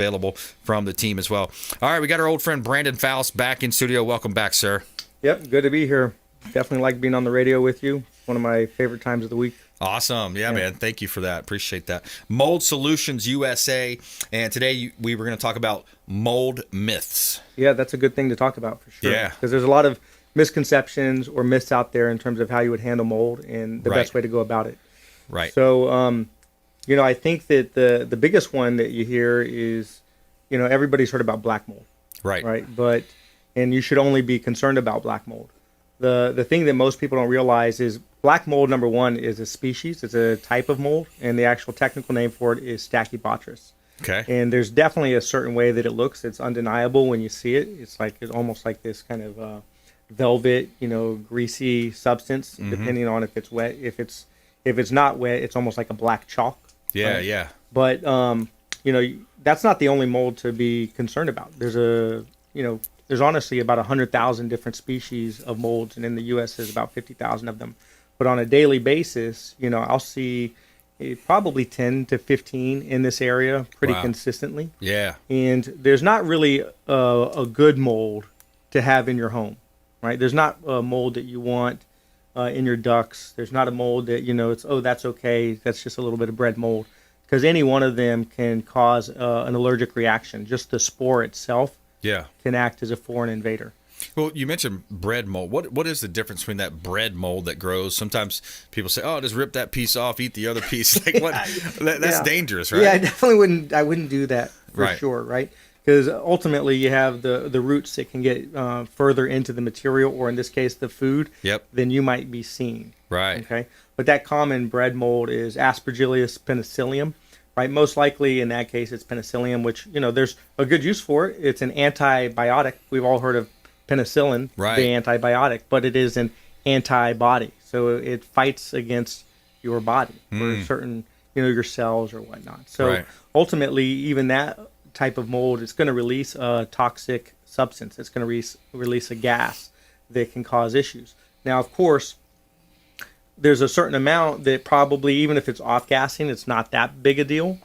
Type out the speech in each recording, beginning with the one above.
available from the team as well. All right, we got our old friend Brandon Faust back in studio. Welcome back, sir. Yep, good to be here. Definitely like being on the radio with you. One of my favorite times of the week. Awesome. Yeah, man. Thank you for that. Appreciate that. Mold Solutions USA. And today we were going to talk about mold myths. Yeah, that's a good thing to talk about for sure. Yeah. Because there's a lot of misconceptions or myths out there in terms of how you would handle mold and the best way to go about it. Right. So, I think that the biggest one that you hear is, everybody's heard about black mold. Right. Right. And you should only be concerned about black mold. The thing that most people don't realize is black mold, number one, is a species. It's a type of mold, and the actual technical name for it is Stachybotrys. Okay. And there's definitely a certain way that it looks. It's undeniable when you see it. It's almost like this kind of velvet, greasy substance, depending on if it's wet. If it's not wet, it's almost like a black chalk. Yeah, right? yeah. But that's not the only mold to be concerned about. There's honestly about 100,000 different species of molds, and in the U.S. there's about 50,000 of them. But on a daily basis, I'll see probably 10 to 15 in this area pretty consistently. Yeah. And there's not really a good mold to have in your home, right? There's not a mold that you want in your ducks. There's not a mold that, it's, that's okay. That's just a little bit of bread mold. Because any one of them can cause an allergic reaction. Just the spore itself can act as a foreign invader. Well, you mentioned bread mold. What is the difference between that bread mold that grows? Sometimes people say, "Oh, just rip that piece off, eat the other piece." Like what? That's dangerous, right? Yeah, I definitely wouldn't. I wouldn't do that for sure, right? Because ultimately, you have the roots that can get further into the material, or in this case, the food. Yep. Than you might be seeing. Right. Okay. But that common bread mold is Aspergillus penicillium. Right, most likely in that case it's Penicillium, which there's a good use for it. It's an antibiotic. We've all heard of penicillin, the antibiotic, but it is an antibody, so it fights against your body or certain your cells or whatnot. So ultimately, even that type of mold is going to release a toxic substance. It's going to release a gas that can cause issues. Now, of course, there's a certain amount that probably, even if it's off-gassing, it's not that big a deal.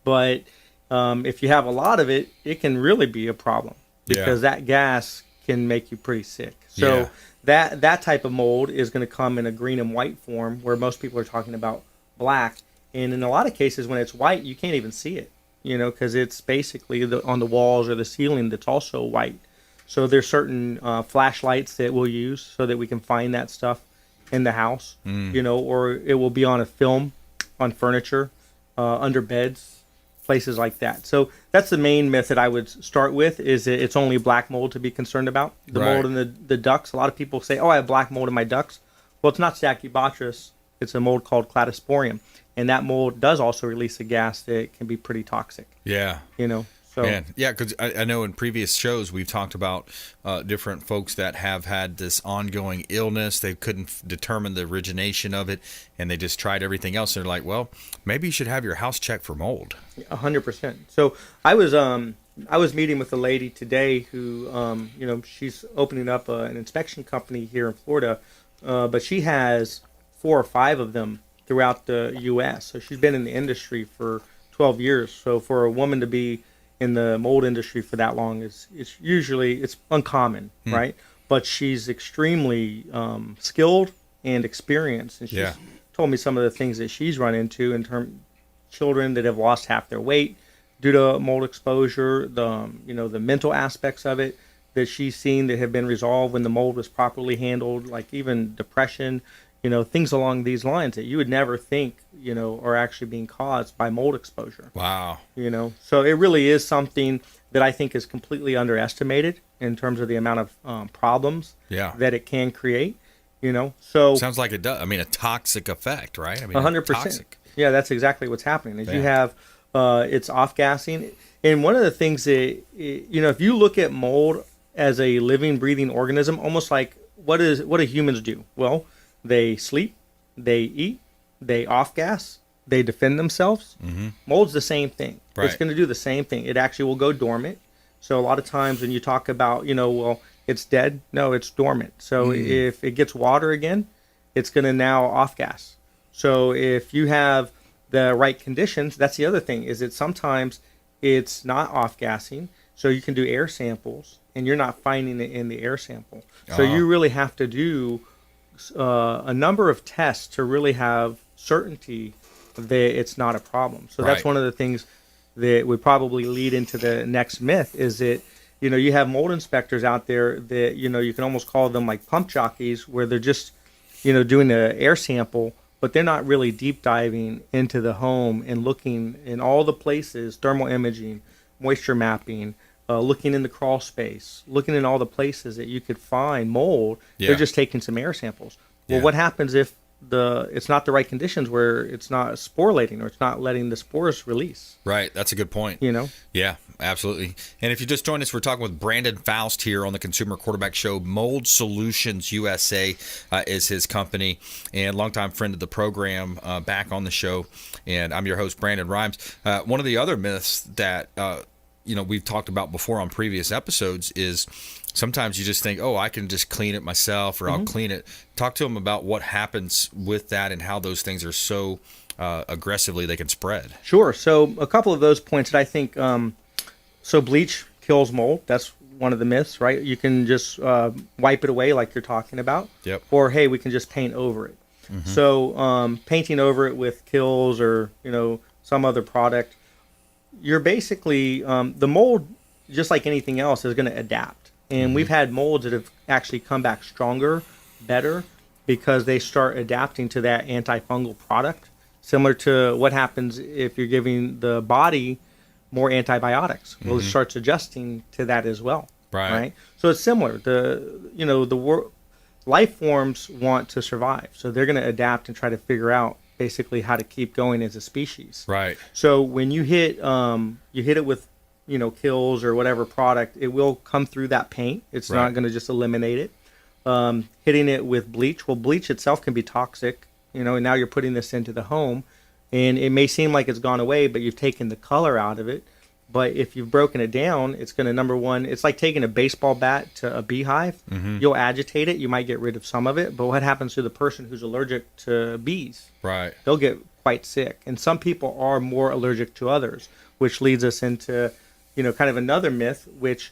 But if you have a lot of it, it can really be a problem because that gas can make you pretty sick. So that type of mold is going to come in a green and white form, where most people are talking about black. And in a lot of cases, when it's white, you can't even see it, because it's basically on the walls or the ceiling that's also white. So there's certain flashlights that we'll use so that we can find that stuff in the house, or it will be on a film, on furniture, under beds, places like that. So that's the main myth that I would start with, is that it's only black mold to be concerned about. The mold in the ducts. A lot of people say, I have black mold in my ducts. Well, it's not Stachybotrys. It's a mold called Cladosporium. And that mold does also release a gas that can be pretty toxic. Yeah. So, man, yeah, because I know in previous shows we've talked about different folks that have had this ongoing illness. They couldn't determine the origination of it, and they just tried everything else. They're like, well, maybe you should have your house checked for mold. 100%. So I was meeting with a lady today who, she's opening up an inspection company here in Florida, but she has 4 or 5 of them throughout the U.S. So she's been in the industry for 12 years. So for a woman to be in the mold industry for that long it's uncommon, right? But she's extremely skilled and experienced, and she's told me some of the things that she's run into in terms children that have lost half their weight due to mold exposure, the mental aspects of it that she's seen that have been resolved when the mold was properly handled, like even depression, things along these lines that you would never think, are actually being caused by mold exposure. Wow. So it really is something that I think is completely underestimated in terms of the amount of problems that it can create, So sounds like it does. I mean, a toxic effect, right? I mean, 100%. Toxic. Yeah, that's exactly what's happening. You have it's off-gassing. And one of the things that, if you look at mold as a living, breathing organism, almost like what do humans do? Well, they sleep, they eat, they off-gas, they defend themselves. Mold's the same thing. Right. It's going to do the same thing. It actually will go dormant. So a lot of times when you talk about, it's dead. No, it's dormant. So if it gets water again, it's going to now off-gas. So if you have the right conditions, that's the other thing, is that sometimes it's not off-gassing, so you can do air samples, and you're not finding it in the air sample. So you really have to do a number of tests to really have certainty that it's not a problem. So that's one of the things that would probably lead into the next myth is that, you have mold inspectors out there that, you can almost call them like pump jockeys, where they're just, doing an air sample, but they're not really deep diving into the home and looking in all the places, thermal imaging, moisture mapping, looking in the crawl space, looking in all the places that you could find mold. They're just taking some air samples. Well, what happens if it's not the right conditions, where it's not sporulating or it's not letting the spores release? Right. That's a good point. Yeah, absolutely. And if you just joined us, we're talking with Brandon Faust here on the Consumer Quarterback Show. Mold Solutions USA is his company, and longtime friend of the program, back on the show. And I'm your host, Brandon Rimes. One of the other myths that we've talked about before on previous episodes is sometimes you just think, oh, I can just clean it myself, or I'll clean it. Talk to them about what happens with that and how those things are so aggressively they can spread. Sure. So a couple of those points that I think, so bleach kills mold. That's one of the myths, right? You can just wipe it away like you're talking about. Yep. Or, hey, we can just paint over it. So painting over it with Kills or, some other product, you're basically, the mold, just like anything else, is going to adapt. And we've had molds that have actually come back stronger, better, because they start adapting to that antifungal product, similar to what happens if you're giving the body more antibiotics. Well, it starts adjusting to that as well. Right? So it's similar. Life forms want to survive, so they're going to adapt and try to figure out basically how to keep going as a species. Right. So when you hit it with Kills or whatever product, it will come through that paint. It's not going to just eliminate it. Hitting it with bleach. Well, bleach itself can be toxic, and now you're putting this into the home, and it may seem like it's gone away, but you've taken the color out of it. But if you've broken it down, it's going to, number one, it's like taking a baseball bat to a beehive. You'll agitate it. You might get rid of some of it. But what happens to the person who's allergic to bees? Right. They'll get quite sick. And some people are more allergic to others, which leads us into, kind of another myth, which,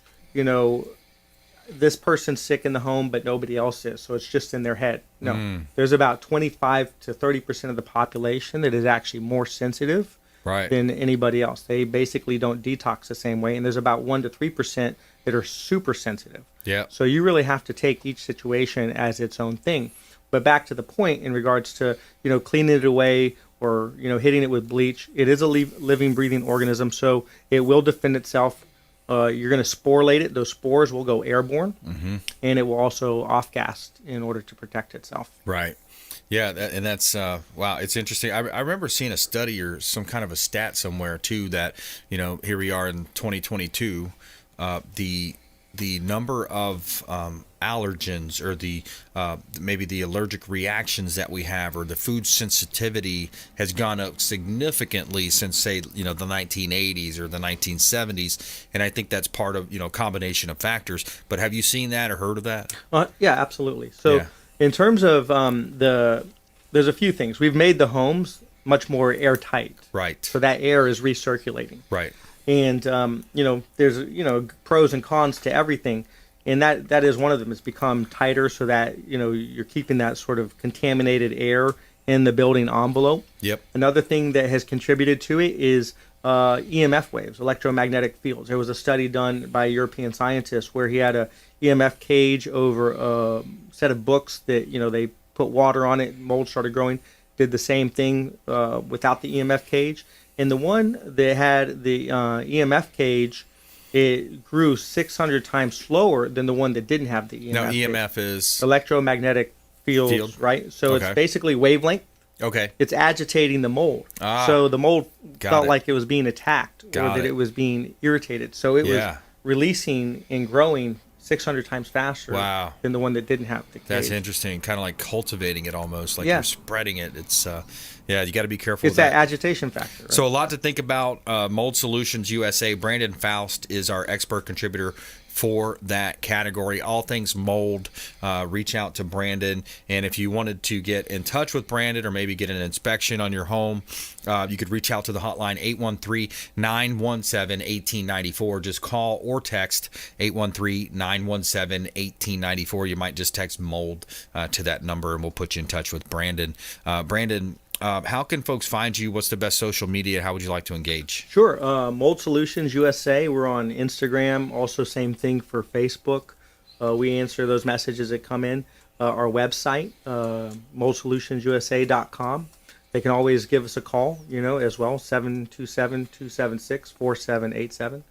this person's sick in the home, but nobody else is. So it's just in their head. No. There's about 25 to 30% of the population that is actually more sensitive than anybody else. They basically don't detox the same way, and there's about 1 to 3% that are super sensitive. Yeah. So you really have to take each situation as its own thing. But back to the point in regards to cleaning it away or hitting it with bleach, it is a living, breathing organism, so it will defend itself. You're going to sporulate it; those spores will go airborne, and it will also off-gas in order to protect itself. Right. Yeah, and that's wow. It's interesting. I remember seeing a study or some kind of a stat somewhere too that here we are in 2022. The number of allergens or the maybe the allergic reactions that we have or the food sensitivity has gone up significantly since, say, the 1980s or the 1970s, and I think that's part of combination of factors. But have you seen that or heard of that? Yeah, absolutely. So in terms of there's a few things. We've made the homes much more airtight, right? So that air is recirculating, right? And there's pros and cons to everything, and that is one of them. It's become tighter so that you're keeping that sort of contaminated air in the building envelope. Yep. Another thing that has contributed to it is EMF waves, electromagnetic fields. There was a study done by a European scientist where he had a EMF cage over a set of books that they put water on it, mold started growing. Did the same thing without the EMF cage. And the one that had the EMF cage, it grew 600 times slower than the one that didn't have the EMF. Now, EMF is electromagnetic fields, right? So it's basically wavelength. Okay. It's agitating the mold. So the mold felt like it was being attacked or that it was being irritated. So it was releasing and growing 600 times faster than the one that didn't have the cage. That's interesting. Kind of like cultivating it almost, like you're spreading it. It's you got to be careful. It's that agitation factor. Right? So a lot to think about. Mold Solutions USA. Brandon Faust is our expert contributor for that category. All things mold. Reach out to Brandon. And if you wanted to get in touch with Brandon or maybe get an inspection on your home, you could reach out to the hotline 813-917-1894. Just call or text 813-917-1894. You might just text mold to that number, and we'll put you in touch with Brandon. Brandon, how can folks find you? What's the best social media? How would you like to engage? Sure. Mold Solutions USA. We're on Instagram. Also, same thing for Facebook. We answer those messages that come in. Our website, moldsolutionsusa.com. They can always give us a call, as well, 727-276-4787.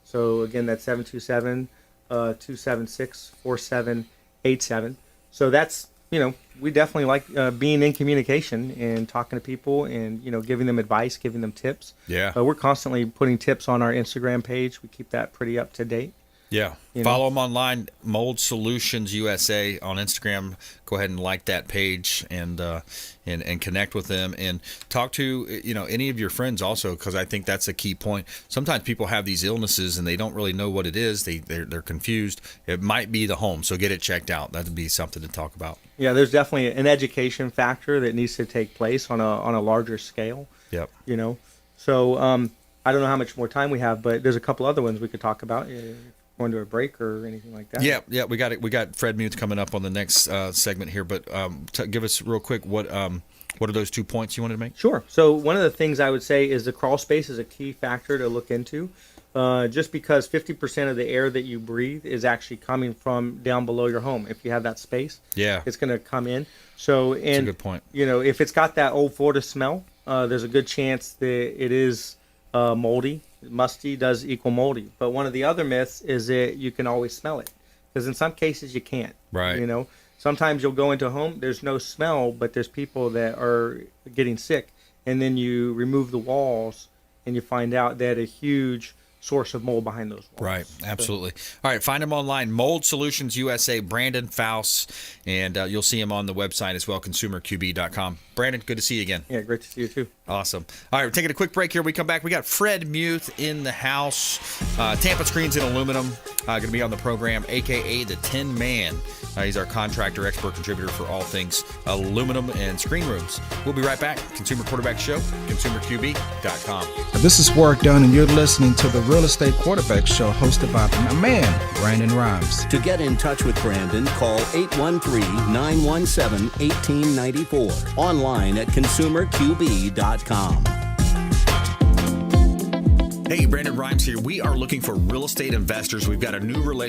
So, again, that's 727-276-4787. So that's, we definitely like being in communication and talking to people and, giving them advice, giving them tips. Yeah. We're constantly putting tips on our Instagram page. We keep that pretty up to date. Yeah. Follow them online, Mold Solutions USA on Instagram. Go ahead and like that page and connect with them and talk to any of your friends also, because I think that's a key point. Sometimes people have these illnesses and they don't really know what it is. They're confused. It might be the home, so get it checked out. That'd be something to talk about. Yeah, there's definitely an education factor that needs to take place on a larger scale. Yep. So I don't know how much more time we have, but there's a couple other ones we could talk about. Going to a break or anything like that? Yeah, we got it. We got Fred Muth coming up on the next segment here, but give us real quick what are those 2 points you wanted to make? Sure. So one of the things I would say is the crawl space is a key factor to look into. Just because 50% of the air that you breathe is actually coming from down below your home. If you have that space, it's going to come in. So, and that's a good point. If it's got that old Florida smell, there's a good chance that it is moldy. Musty does equal moldy. But one of the other myths is that you can always smell it, because in some cases you can't. Right. Sometimes you'll go into a home, there's no smell, but there's people that are getting sick, and then you remove the walls and you find out that a huge source of mold behind those walls. Right, absolutely. All right, find him online, Mold Solutions USA, Brandon Faust, and you'll see him on the website as well, consumerqb.com. Brandon, good to see you again. Yeah, great to see you too. Awesome. All right, we're taking a quick break here. We come back. We got Fred Muth in the house. Tampa Screens and Aluminum going to be on the program, a.k.a. the Tin Man. He's our contractor, expert contributor for all things aluminum and screen rooms. We'll be right back. Consumer Quarterback Show, consumerqb.com. This is Warwick Dunn, and you're listening to the Real Estate Quarterback Show, hosted by my man, Brandon Rimes. To get in touch with Brandon, call 813-917-1894. Online at consumerqb.com. Hey, Brandon Rimes here. We are looking for real estate investors. We've got a new relationship